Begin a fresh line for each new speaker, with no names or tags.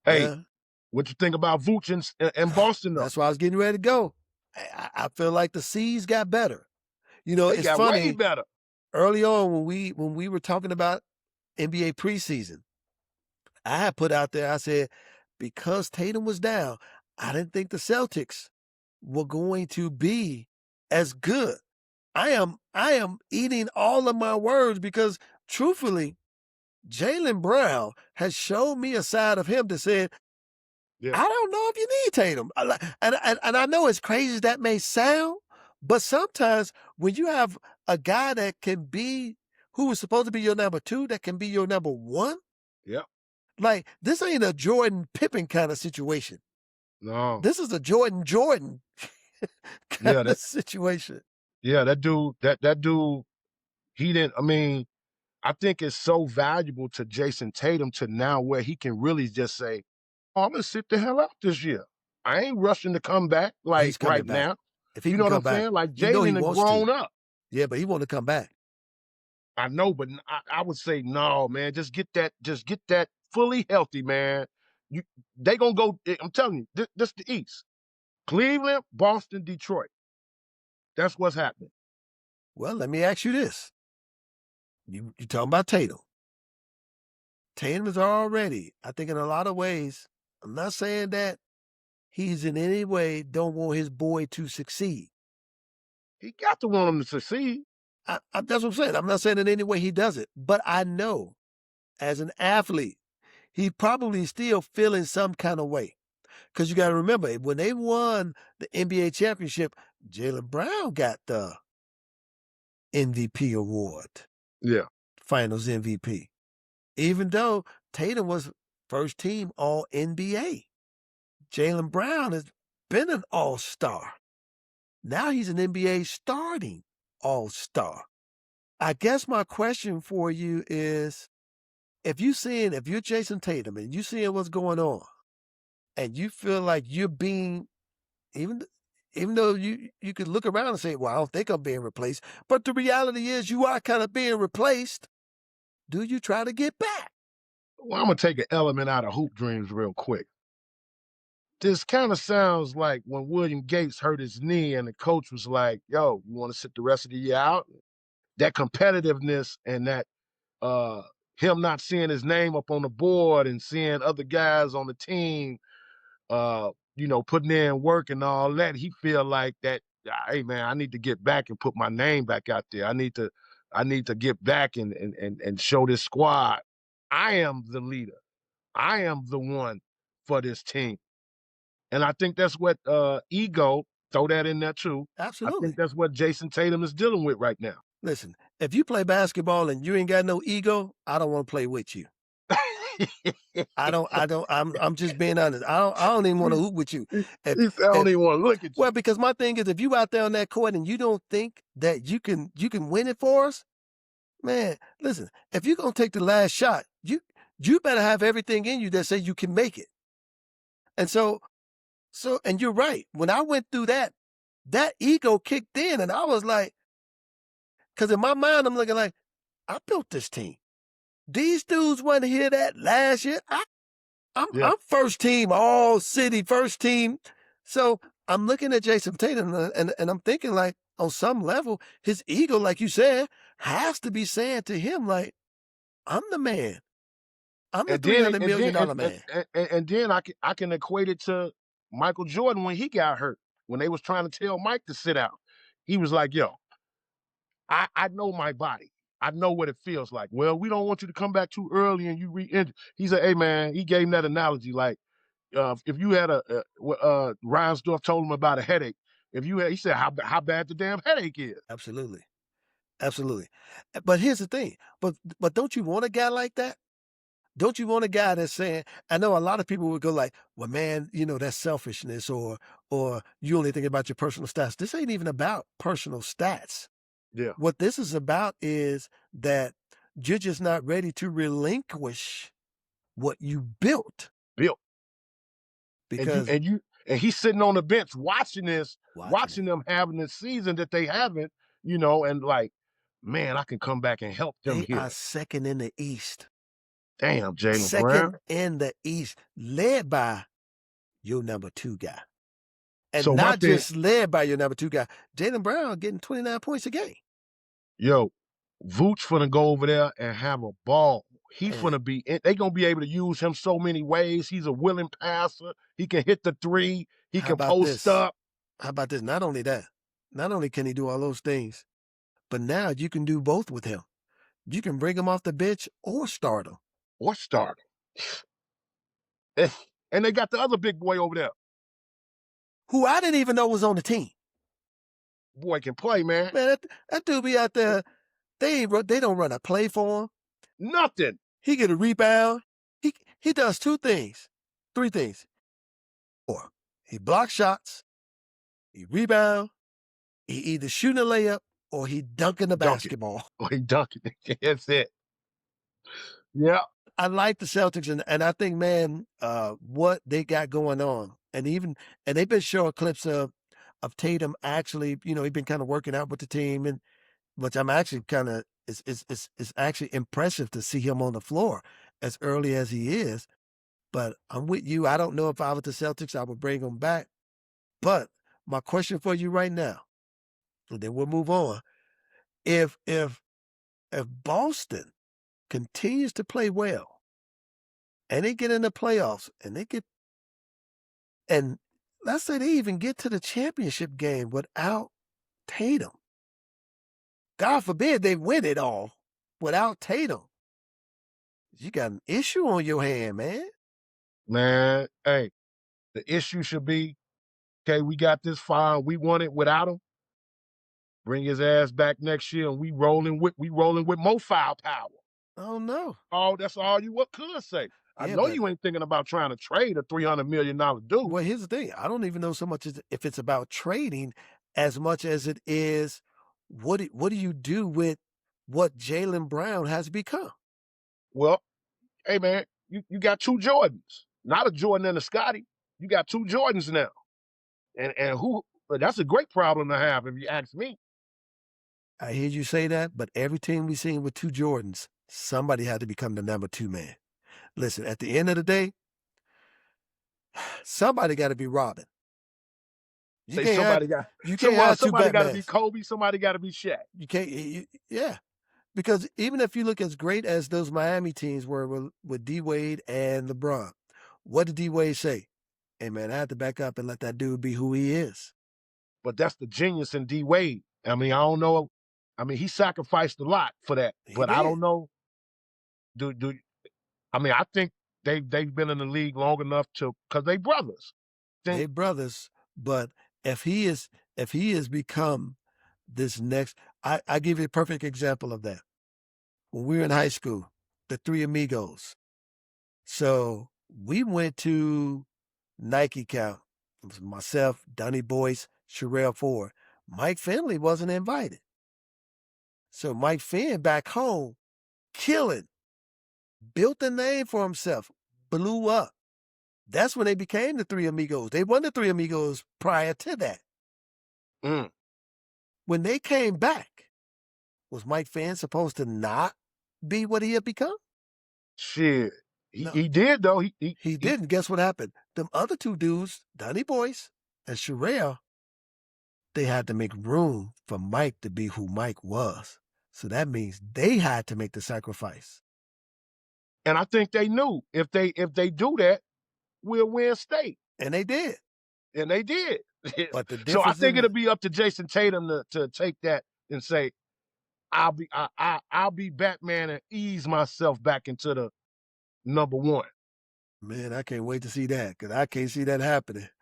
Hey,
Yeah,
what you think about Vooch in Boston, though?
that's why I was getting ready to go. I feel like the C's got better. You know,
They
it's
got way
funny,
better.
early on when we were talking about NBA preseason, I had put out there, I said, because Tatum was down, I didn't think the Celtics were going to be as good. I am eating all of my words because truthfully, Jaylen Brown has shown me a side of him that said,
Yeah.
I don't know if you need Tatum. And I know as crazy as that may sound, but sometimes when you have a guy that can be who is supposed to be your number two, that can be your number one,
Yep.
like this ain't a Jordan Pippen kind of situation.
No.
This is a Jordan kind
Yeah,
of situation.
that dude, that dude, he didn't. I mean, I think it's so valuable to Jayson Tatum to now where he can really just say, "Oh, I'm gonna sit the hell out this year. I ain't rushing to come back like
He's coming
right
back.
now."
If he
You
can
know what I'm
come back,
saying? Like
you know he
Jalen had
wants to.
grown up.
Yeah, but he want to come back.
I know, but I would say no, man. Just get that fully healthy, man. You they gonna go. I'm telling you, this the East. Cleveland, Boston, Detroit. That's what's happening.
Well, let me ask you this. You talking about Tatum. Tatum is already, I think in a lot of ways, I'm not saying that he's in any way don't want his boy to succeed.
He got to want him to succeed.
That's what I'm saying. I'm not saying in any way he does it, but I know as an athlete, he probably still feeling some kind of way. Because you got to remember, when they won the NBA championship, Jaylen Brown got the MVP award,
Yeah.
Finals MVP, even though Tatum was first team All NBA. Jaylen Brown has been an All-Star. Now he's an NBA starting All-Star. I guess my question for you is, if you're Jayson Tatum and you seeing what's going on, and you feel like you're being, even even though you could look around and say, well, I don't think I'm being replaced, but the reality is you are kind of being replaced. Do you try to get back?
Well, I'm gonna take an element out of hoop dreams real quick. This kind of sounds like when William Gates hurt his knee and the coach was like, "Yo, you want to sit the rest of the year out?" That competitiveness and that uh him not seeing his name up on the board and seeing other guys on the team putting in work and all that, he feel like that, hey man, I need to get back and put my name back out there. I need to get back and show this squad. I am the leader. I am the one for this team. And I think that's what ego, throw that in there too. I think
Absolutely.
that's what Jayson Tatum is dealing with right now.
Listen, if you play basketball and you ain't got no ego, I don't want to play with you. I'm just being honest. I don't even want to hoop with you. If,
I don't
if,
even want to look at you.
well, because my thing is, if you out there on that court and you don't think that you can win it for us, man, listen, if you're going to take the last shot, you better have everything in you that says you can make it. And and you're right. When I went through that ego kicked in and I was like, because in my mind, I'm looking like, I built this team. These dudes want to hear that last year.
Yeah.
I'm first team, all city, first team. So I'm looking at Jayson Tatum and I'm thinking like on some level, his ego, like you said, has to be saying to him, like, I'm the man. I'm the
And then
$300
and
million
then
man.
and then I can equate it to Michael Jordan when he got hurt. When they was trying to tell Mike to sit out, he was like, "Yo, I know my body. I know what it feels like." Well, we don't want you to come back too early and you re-injure. He said, "Hey man," he gave him that analogy like, if you had Reinsdorf told him about a headache. If you had, he said, how bad the damn headache is.
Absolutely. Absolutely. But here's the thing. But don't you want a guy like that? Don't you want a guy that's saying, I know a lot of people would go like, well, man, that's selfishness or you only think about your personal stats. This ain't even about personal stats.
Yeah,
What this is about is that you're just not ready to relinquish what you built
built. And you
because
and you and he's sitting on the bench watching this,
watching it.
watching them having this season that they haven't, and like, man, I can come back and help them
They
here.
are second in the East.
Damn, Jaylen
Second
Brown.
in the East, led by your number 2 guy. And
So my
not
thing,
just led by your number 2 guy, Jaylen Brown getting 29 points a game.
yo, Vooch finna go over there and have a ball. He
And
finna be. They gonna be able to use him so many ways. He's a willing passer. He can hit the three. He
how
can
about
post
this?
up
How about this? Not only that, not only can he do all those things, but now you can do both with him. You can bring him off the bench or start him.
or start. Eh, and they got the other big boy over there.
Who I didn't even know was on the team.
Boy can play, man.
Man, that dude be out there. They don't run a play for him.
Nothing.
He get a rebound. He does 2 things, 3 things. Or he blocks shots, he rebound, he either shooting a layup or he dunking the
Dunk it.
basketball.
Or he dunk it. That's it. Yeah.
I like the Celtics, and I think, man, what they got going on, and they've been showing clips of Tatum actually, he's been kind of working out with the team, and which I'm actually kind of it's actually impressive to see him on the floor as early as he is. But I'm with you. I don't know if I was the Celtics, I would bring him back. But my question for you right now, and then we'll move on. If Boston continues to play well and they get in the playoffs and let's say they even get to the championship game without Tatum. God forbid they win it all without Tatum. You got an issue on your hand, man.
Man, hey, the issue should be, okay, we got this far. We won it without him. Bring his ass back next year, and we rolling with more firepower.
Oh no.
Oh, that's all you what could say. I
Yeah,
know
but
you ain't thinking about trying to trade a $300 million dude.
well, here's the thing. I don't even know so much if it's about trading as much as it is what do you do with what Jaylen Brown has become?
Well, hey man, you got 2 Jordans, not a Jordan and a Scotty. You got 2 Jordans now, and who? That's a great problem to have, if you ask me.
I hear you say that, but every team we've seen with 2 Jordans, somebody had to become the number 2 man. Listen, at the end of the day, somebody got to be Robin. You
Say
can't have
somebody got
you can't have 2
somebody got to be
Batmans.
Kobe, somebody got to be Shaq.
You can't. Yeah, because even if you look as great as those Miami teams were with D Wade and LeBron, what did D Wade say? Hey man, I have to back up and let that dude be who he is.
But that's the genius in D Wade. I mean, I don't know. I mean, he sacrificed a lot for that,
He
but I
did.
don't know. Do I mean, I think they've been in the league long enough because they brothers.
They brothers, but if he has become this next, I give you a perfect example of that. When we were in high school, the 3 amigos. So we went to Nike camp. It was myself, Donnie Boyce, Sherelle Ford. Mike Finley wasn't invited. So Mike Finn back home, killing, built a name for himself, blew up. That's when they became the 3 amigos. They weren't the 3 amigos prior to that.
Mm.
When they came back, was Mike Finn supposed to not be what he had become?
Shit,
No.
he did though.
He didn't. Guess what happened? Them other 2 dudes, Donnie Boyce and Sherelle, they had to make room for Mike to be who Mike was. So that means they had to make the sacrifice.
And I think they knew if they do that, we'll win state.
And they did.
And they did.
But the
So I
difference
think it'll be up to Jayson Tatum to take that and say, I'll be Batman and ease myself back into the number 1.
Man, I can't wait to see that because I can't see that happening.